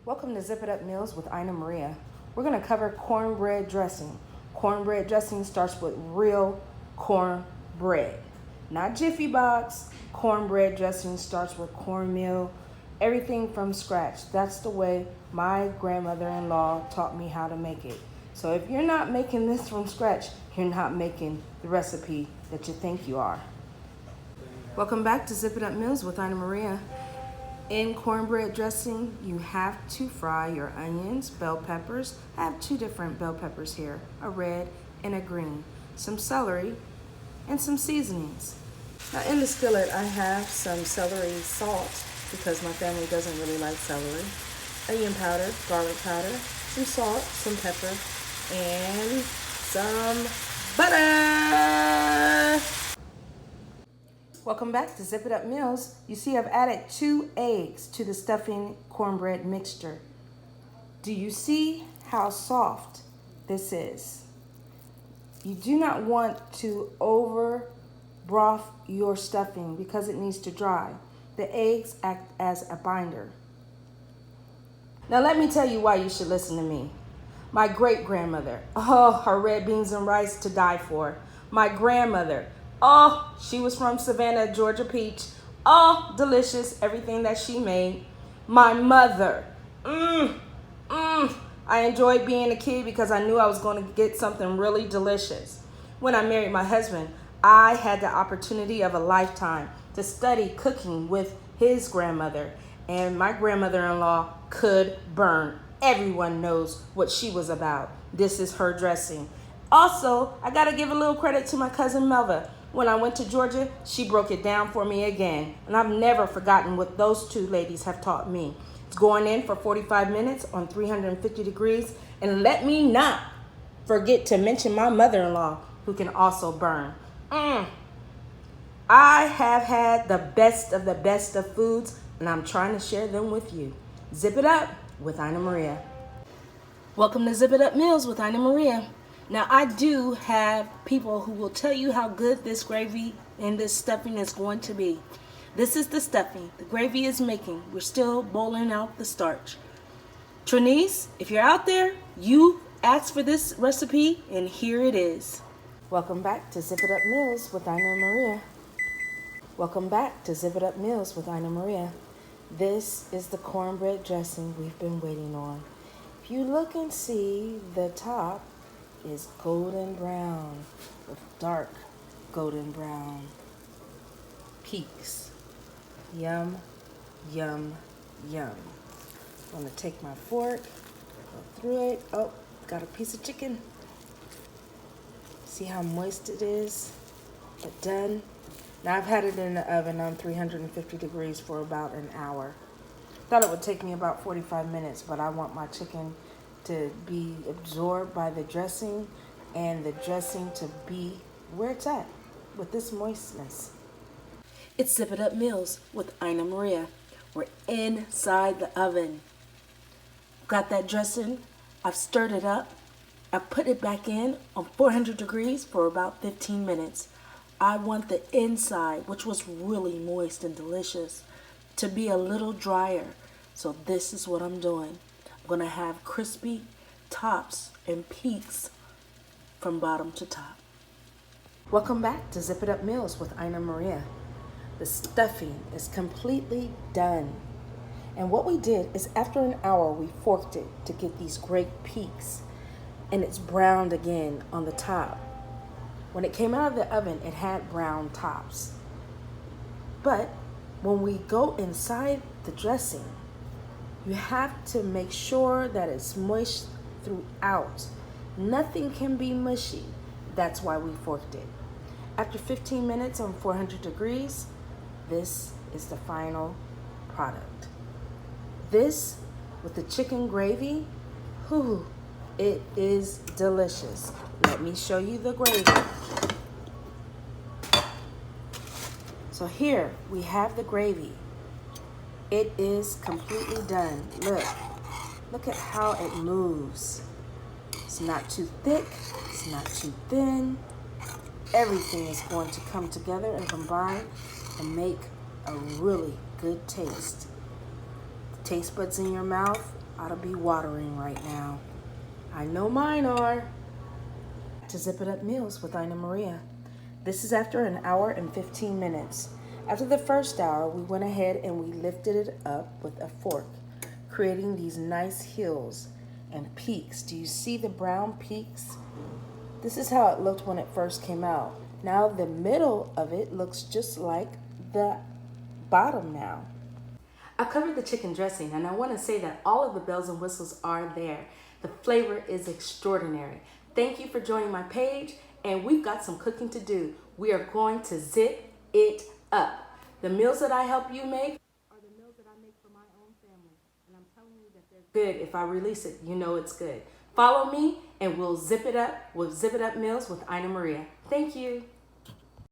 Welcome to Zip It Up Meals with Ina Maria. We're going to cover cornbread dressing. Cornbread dressing starts with real cornbread, not Jiffy Box. Cornbread dressing starts with cornmeal, everything from scratch. That's the way my grandmother-in-law taught me how to make it. So if you're not making this from scratch, you're not making the recipe that you think you are. Welcome back to Zip It Up Meals with Ina Maria. In cornbread dressing, you have to fry your onions, bell peppers. I have two different bell peppers here, a red and a green, some celery, and some seasonings. Now in the skillet, I have some celery salt because my family doesn't really like celery, onion powder, garlic powder, some salt, some pepper, and some butter. Welcome back to Zip It Up Meals. You see I've added 2 eggs to the stuffing cornbread mixture. Do you see how soft this is? You do not want to over broth your stuffing because it needs to dry. The eggs act as a binder. Now let me tell you why you should listen to me. My great-grandmother, her red beans and rice to die for. My grandmother, she was from Savannah, Georgia Peach. Delicious, everything that she made. My mother, I enjoyed being a kid because I knew I was going to get something really delicious. When I married my husband, I had the opportunity of a lifetime to study cooking with his grandmother. And my grandmother-in-law could burn. Everyone knows what she was about. This is her dressing. Also, I got to give a little credit to my cousin Melva. When I went to Georgia, she broke it down for me again. And I've never forgotten what those two ladies have taught me. It's going in for 45 minutes on 350 degrees. And let me not forget to mention my mother-in-law, who can also burn. I have had the best of foods, and I'm trying to share them with you. Zip it up with Ina Maria. Welcome to Zip It Up Meals with Ina Maria. Now, I do have people who will tell you how good this gravy and this stuffing is going to be. This is the stuffing. The gravy is making. We're still boiling out the starch. Trinice, if you're out there, you asked for this recipe, and here it is. Welcome back to Zip It Up Meals with Ina Maria. Welcome back to Zip It Up Meals with Ina Maria. This is the cornbread dressing we've been waiting on. If you look and see, the top is golden brown with dark golden brown peaks. Yum, yum, yum. I'm gonna take my fork, go through it. Got a piece of chicken. See how moist it is? But done. Now I've had it in the oven on 350 degrees for about an hour. Thought it would take me about 45 minutes, but I want my chicken to be absorbed by the dressing and the dressing to be where it's at with this moistness. It's Zip It Up Meals with Ina Maria. We're inside the oven. Got that dressing. I've stirred it up. I've put it back in on 400 degrees for about 15 minutes. I want the inside, which was really moist and delicious, to be a little drier. So this is what I'm doing. I'm going to have crispy tops and peaks from bottom to top. Welcome back to Zip It Up Meals with Ina Maria. The stuffing is completely done. And what we did is after an hour, we forked it to get these great peaks. And it's browned again on the top. When it came out of the oven, it had brown tops. But when we go inside the dressing, you have to make sure that it's moist throughout. Nothing can be mushy. That's why we forked it. After 15 minutes on 400 degrees, this is the final product. This with the chicken gravy, it is delicious. Let me show you the gravy. So here we have the gravy. It is completely done. Look at how it moves. It's not too thick, it's not too thin. Everything is going to come together and combine and make a really good taste. The taste buds in your mouth ought to be watering right now. I know mine are. To Zip It Up Meals with Ina Maria. This is after an hour and 15 minutes. After the first hour, we went ahead and we lifted it up with a fork, creating these nice hills and peaks. Do you see the brown peaks? This is how it looked when it first came out. Now the middle of it looks just like the bottom now. I covered the chicken dressing, and I want to say that all of the bells and whistles are there. The flavor is extraordinary. Thank you for joining my page, and we've got some cooking to do. We are going to zip it up. The meals that I help you make are the meals that I make for my own family, and I'm telling you that they're good. If I release it, you know it's good. Follow me, and we'll zip it up with Zip It Up Meals with Ina Maria. Thank you.